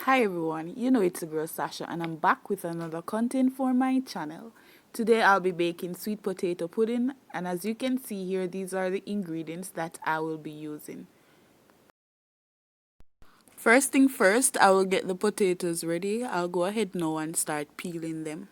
Hi everyone, you know it's a girl Sasha and I'm back with another content for my channel. Today I'll be baking sweet potato pudding and as you can see here these are the ingredients that I will be using. First thing first, I will get the potatoes ready. I'll go ahead now and start peeling them.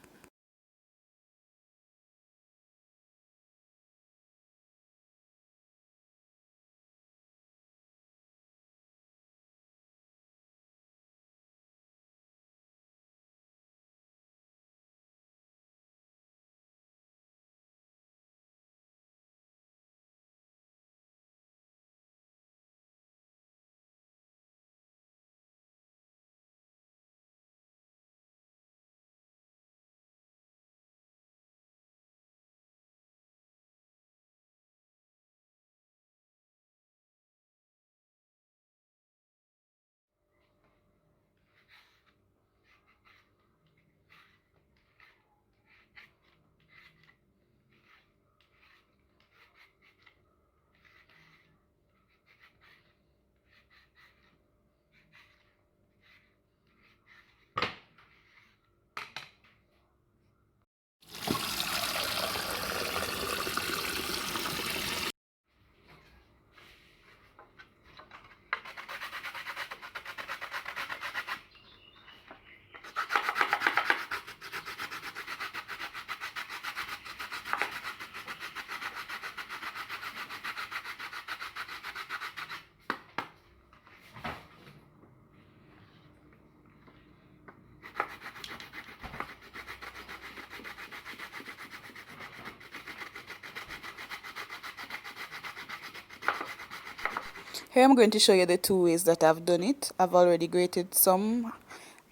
Here I'm going to show you the two ways that I've done it. I've already grated some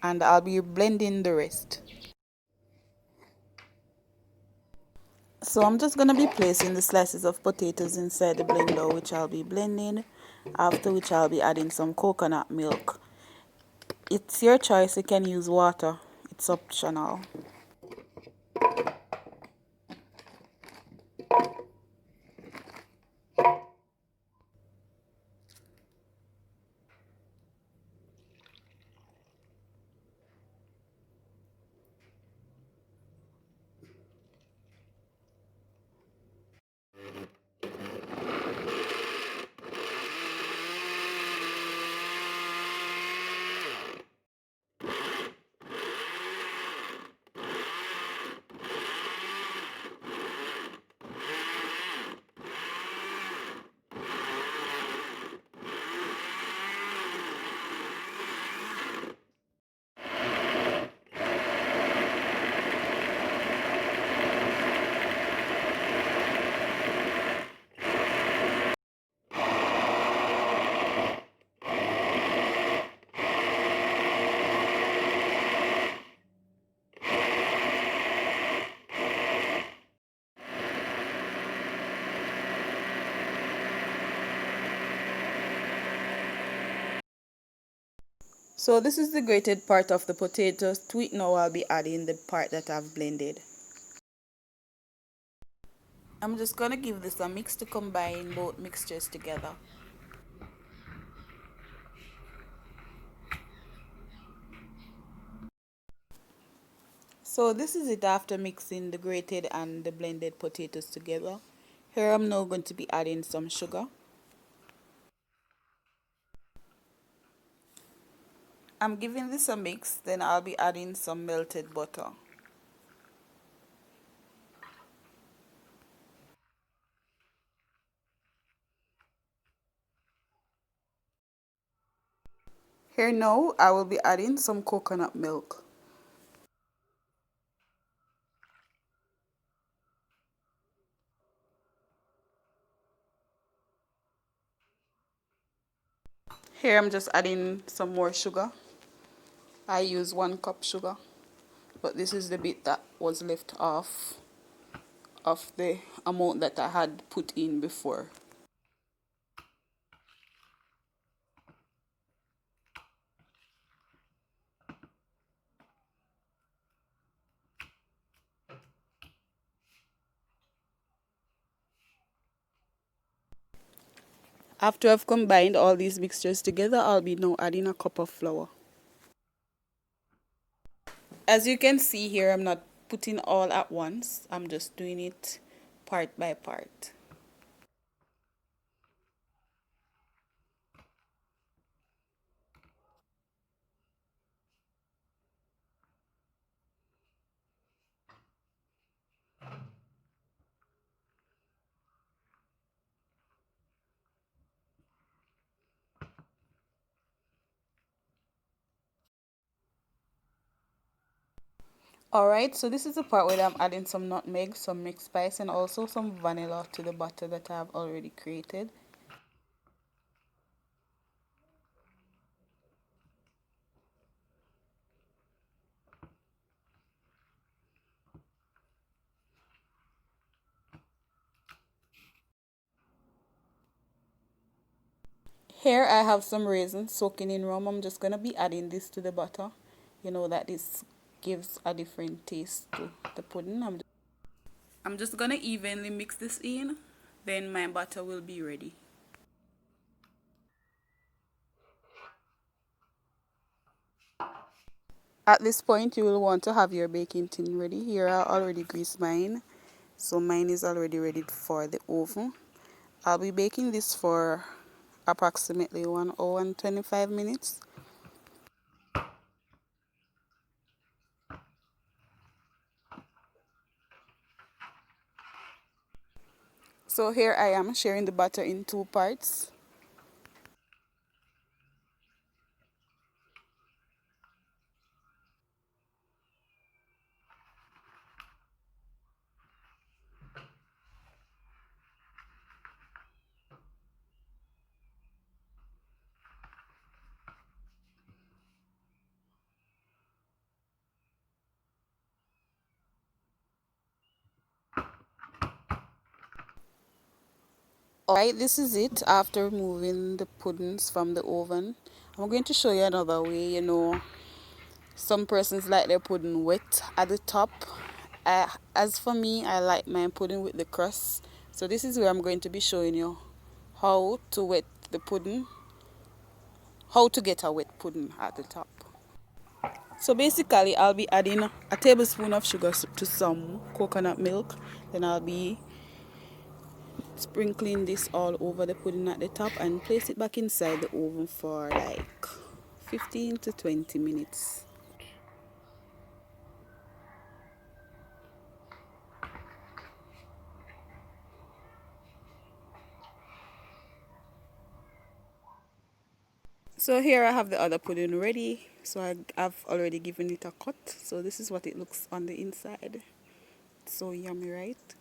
and I'll be blending the rest. So I'm just going to be placing the slices of potatoes inside the blender which I'll be blending, after which I'll be adding some coconut milk. It's your choice, you can use water, it's optional. So this is the grated part of the potatoes. To it now I'll be adding the part that I've blended. I'm just gonna give this a mix to combine both mixtures together. So this is it after mixing the grated and the blended potatoes together. Here I'm now going to be adding some sugar. I'm giving this a mix, then I'll be adding some melted butter. Here now I will be adding some coconut milk. Here I'm just adding some more sugar. I use 1 cup sugar, but this is the bit that was left off of the amount that I had put in before. After I've combined all these mixtures together, I'll be now adding a cup of flour. As you can see here, I'm not putting all at once. I'm just doing it part by part. Alright, so this is the part where I'm adding some nutmeg, some mixed spice, and also some vanilla to the butter that I've already created. Here I have some raisins soaking in rum. I'm just going to be adding this to the butter. You know that this gives a different taste to the pudding. I'm just going to evenly mix this in. Then my butter will be ready. At this point, you will want to have your baking tin ready. Here I already greased mine. So mine is already ready for the oven. I'll be baking this for approximately 1 hour and 25 minutes. So here I am sharing the butter in two parts. Alright, this is it after removing the puddings from the oven. I'm going to show you another way. Some persons like their pudding wet at the top. As for me, I like my pudding with the crust. So this is where I'm going to be showing you how to wet the pudding, how to get a wet pudding at the top. So basically, I'll be adding a tablespoon of sugar to some coconut milk. Then I'll be sprinkling this all over the pudding at the top and place it back inside the oven for like 15 to 20 minutes. So here I have the other pudding ready. So I've already given it a cut. So this is what it looks on the inside. So yummy, right?